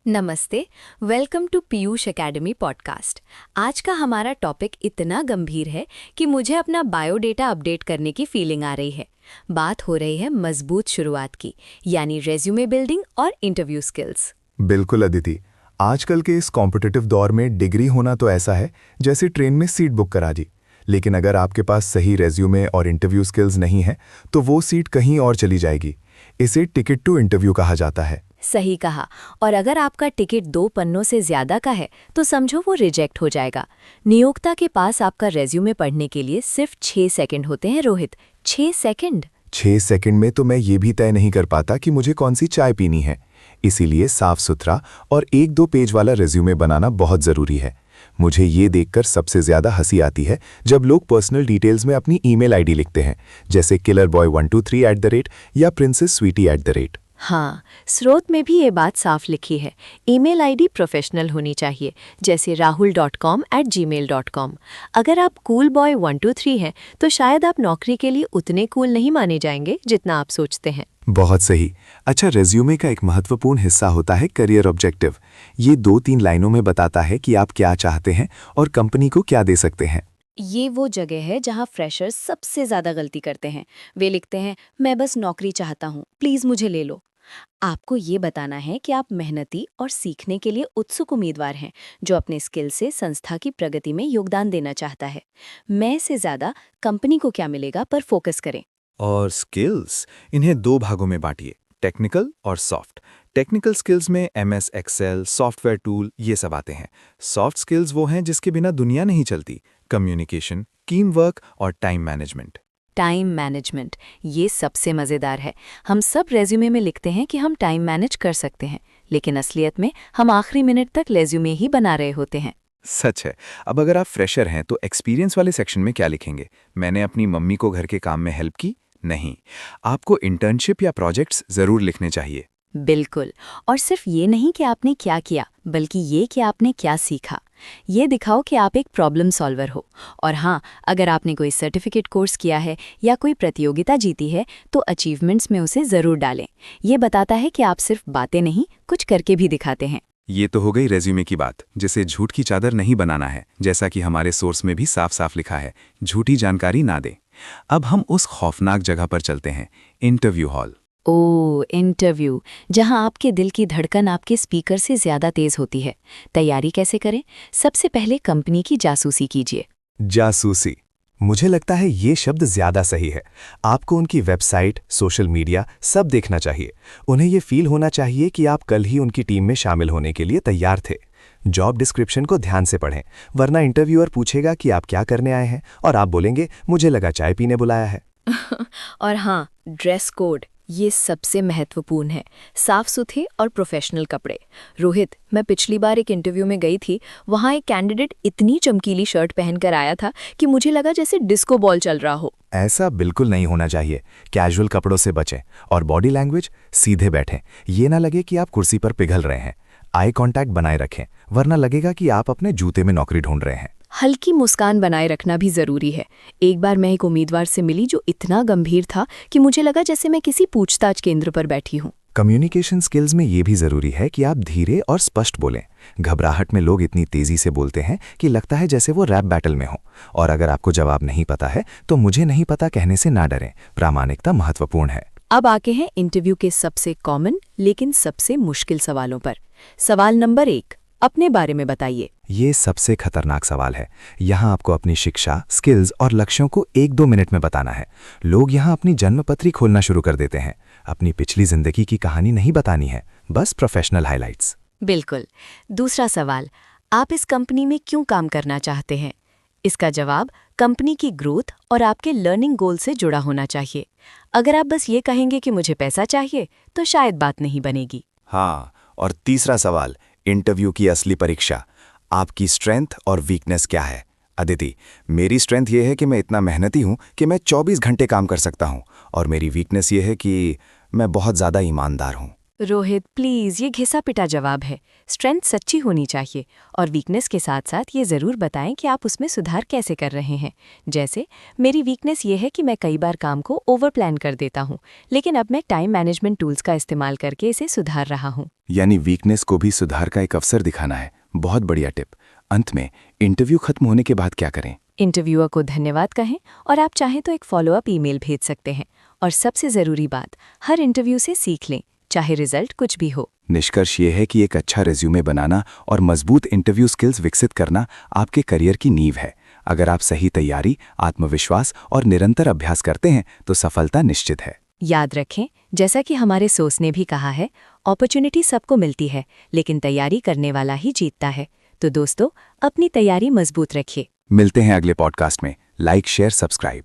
नमस्ते। Welcome to Piyush academy podcast. आज का हमारा टॉपिक इतना गंभीर है कि मुझे अपना बायोडेटा अपडेट करने की फीलिंग आ रही है। बात हो रही है मजबूत शुरुआत की, यानी रेज्यूमे बिल्डिंग और इंटरव्यू स्किल्स। बिल्कुल अदिति, आजकल के इस कॉम्पिटिटिव दौर में डिग्री होना तो ऐसा है जैसे ट्रेन में सीट बुक करा दी। लेकिन अगर आपके पास सही रेज्यूमे और इंटरव्यू स्किल्स नहीं है तो वो सीट कहीं और चली जाएगी। इसे टिकट टू इंटरव्यू कहा जाता है। सही कहा। और अगर आपका टिकट 2 पन्नों से ज्यादा का है तो समझो वो रिजेक्ट हो जाएगा। नियोक्ता के पास आपका रेज्यूमे पढ़ने के लिए सिर्फ 6 सेकंड होते हैं रोहित। 6 सेकंड। 6 सेकंड में तो मैं ये भी तय नहीं कर पाता कि मुझे कौन सी चाय पीनी है। इसीलिए साफ सुथरा और 1-2 पेज वाला रेज्यूमे बनाना बहुत ज़रूरी है। मुझे ये देखकर सबसे ज़्यादा हंसी आती है जब लोग पर्सनल डिटेल्स में अपनी ईमेल आईडी लिखते हैं, जैसे killerboy123 या princesssweetie। हाँ, स्रोत में भी ये बात साफ लिखी है। ईमेल आईडी प्रोफेशनल होनी चाहिए, जैसे rahul.com@gmail.com। अगर आप कूल बॉय 123 हैं तो शायद आप नौकरी के लिए उतने कूल नहीं माने जाएंगे जितना आप सोचते हैं। बहुत सही। अच्छा, रेज्यूमे का एक महत्वपूर्ण हिस्सा होता है करियर ऑब्जेक्टिव। ये 2-3 लाइनों में बताता है कि आप क्या चाहते हैं और कंपनी को क्या दे सकते हैं। ये वो जगह है जहाँ फ्रेशर्स सबसे ज़्यादा गलती करते हैं। वे लिखते हैं, मैं बस नौकरी चाहता हूँ, प्लीज़ मुझे ले लो। आपको ये बताना है कि आप मेहनती और सीखने के लिए उत्सुक उम्मीदवार हैं, जो अपने स्किल से संस्था की प्रगति में योगदान देना चाहता है। मैं से ज़्यादा कंपनी को क्या मिलेगा पर फोकस करें। और स्किल्स, इन्हें 2 भागों में बांटिए, टेक्निकल और सॉफ्ट। टेक्निकल स्किल्स में MS एक्सेल, सॉफ्टवेयर टूल ये सब आते हैं। सॉफ्ट स्किल्स वो हैं जिसके बिना दुनिया नहीं चलती, कम्युनिकेशन, टीम वर्क और टाइम मैनेजमेंट। टाइम मैनेजमेंट, ये सबसे मज़ेदार है। हम सब रेज्यूमे में लिखते हैं कि हम टाइम मैनेज कर सकते हैं, लेकिन असलियत में हम आखिरी मिनट तक रेज्यूमे ही बना रहे होते हैं। सच है। अब अगर आप फ्रेशर हैं तो एक्सपीरियंस वाले सेक्शन में क्या लिखेंगे? मैंने अपनी मम्मी को घर के काम में हेल्प की? नहीं, आपको इंटर्नशिप या प्रोजेक्ट्स ज़रूर लिखने चाहिए। बिल्कुल। और सिर्फ ये नहीं कि आपने क्या किया, बल्कि ये कि आपने क्या सीखा। ये दिखाओ कि आप एक प्रॉब्लम सॉल्वर हो। और हाँ, अगर आपने कोई सर्टिफिकेट कोर्स किया है या कोई प्रतियोगिता जीती है तो अचीवमेंट्स में उसे ज़रूर डालें। ये बताता है कि आप सिर्फ बातें नहीं, कुछ करके भी दिखाते हैं। ये तो हो गई रेज्यूमे की बात, जिसे झूठ की चादर नहीं बनाना है, जैसा कि हमारे सोर्स में भी साफ साफ लिखा है, झूठी जानकारी ना दें। अब हम उस खौफनाक जगह पर चलते हैं, इंटरव्यू हॉल। इंटरव्यू, जहां आपके दिल की धड़कन आपके स्पीकर से ज़्यादा तेज़ होती है। तैयारी कैसे करें? सबसे पहले कंपनी की जासूसी कीजिए। जासूसी, मुझे लगता है ये शब्द ज़्यादा सही है। आपको उनकी वेबसाइट, सोशल मीडिया सब देखना चाहिए। उन्हें ये फील होना चाहिए कि आप कल ही उनकी टीम में शामिल होने के लिए तैयार थे। जॉब डिस्क्रिप्शन को ध्यान से पढ़ें, वरना इंटरव्यूअर पूछेगा कि आप क्या करने आए हैं और आप बोलेंगे मुझे लगा चाय पीने बुलाया है। और हाँ, ड्रेस कोड, ये सबसे महत्वपूर्ण है। साफ सुथरे और प्रोफेशनल कपड़े। रोहित, मैं पिछली बार एक इंटरव्यू में गई थी, वहाँ एक कैंडिडेट इतनी चमकीली शर्ट पहनकर आया था कि मुझे लगा जैसे डिस्को बॉल चल रहा हो। ऐसा बिल्कुल नहीं होना चाहिए। कैजुअल कपड़ों से बचें और बॉडी लैंग्वेज सीधे बैठें। ये ना लगे कि आप कुर्सी पर पिघल रहे हैं। आई कांटेक्ट बनाए रखें, वरना लगेगा कि आप अपने जूते में नौकरी ढूंढ रहे हैं। हल्की मुस्कान बनाए रखना भी ज़रूरी है। एक बार मैं एक उम्मीदवार से मिली जो इतना गंभीर था कि मुझे लगा जैसे मैं किसी पूछताछ केंद्र पर बैठी हूँ। कम्युनिकेशन स्किल्स में ये भी ज़रूरी है कि आप धीरे और स्पष्ट बोलें। घबराहट में लोग इतनी तेज़ी से बोलते हैं कि लगता है जैसे वो रैप बैटल में हो। और अगर आपको जवाब नहीं पता है तो मुझे नहीं पता कहने से ना डरें। प्रामाणिकता महत्वपूर्ण है। अब आके हैं इंटरव्यू के सबसे कॉमन लेकिन सबसे मुश्किल सवालों पर। सवाल नंबर 1, अपने बारे में बताइए। ये सबसे खतरनाक सवाल है। यहाँ आपको अपनी शिक्षा, स्किल्स और लक्ष्यों को 1-2 मिनट में बताना है। लोग यहाँ अपनी जन्मपत्री खोलना शुरू कर देते हैं। अपनी पिछली जिंदगी की कहानी नहीं बतानी है, बस प्रोफेशनल हाइलाइट्स। बिल्कुल। दूसरा सवाल, आप इस कंपनी में क्यों काम करना चाहते हैं? इसका जवाब कंपनी की ग्रोथ और आपके लर्निंग गोल से जुड़ा होना चाहिए। अगर आप बस ये कहेंगे कि मुझे पैसा चाहिए तो शायद बात नहीं बनेगी। हाँ, और तीसरा सवाल, इंटरव्यू की असली परीक्षा, आपकी स्ट्रेंथ और वीकनेस क्या है? अदिति, मेरी स्ट्रेंथ ये है कि मैं इतना मेहनती हूँ कि मैं 24 घंटे काम कर सकता हूँ, और मेरी वीकनेस ये है कि मैं बहुत ज़्यादा ईमानदार हूँ। रोहित प्लीज, ये घिसा पिटा जवाब है। स्ट्रेंथ सच्ची होनी चाहिए और वीकनेस के साथ साथ ये ज़रूर बताएं कि आप उसमें सुधार कैसे कर रहे हैं। जैसे मेरी वीकनेस ये है कि मैं कई बार काम को ओवर प्लान कर देता हूँ, लेकिन अब मैं टाइम मैनेजमेंट टूल्स का इस्तेमाल करके इसे सुधार रहा हूँ। यानी वीकनेस को भी सुधार का एक अवसर दिखाना है। बहुत बढ़िया टिप। अंत में इंटरव्यू खत्म होने के बाद क्या करें? इंटरव्यूअर को धन्यवाद कहें और आप चाहें तो एक फॉलोअप ईमेल भेज सकते हैं। और सबसे ज़रूरी बात, हर इंटरव्यू से सीख लें, चाहे रिजल्ट कुछ भी हो। निष्कर्ष ये है कि एक अच्छा रिज्यूमे बनाना और मजबूत इंटरव्यू स्किल्स विकसित करना आपके करियर की नींव है। अगर आप सही तैयारी, आत्मविश्वास और निरंतर अभ्यास करते हैं तो सफलता निश्चित है। याद रखें, जैसा कि हमारे सोस ने भी कहा है, अपॉर्चुनिटी सबको मिलती है, लेकिन तैयारी करने वाला ही जीतता है। तो दोस्तों, अपनी तैयारी मजबूत रखिए। मिलते हैं अगले पॉडकास्ट में। Like, share, subscribe.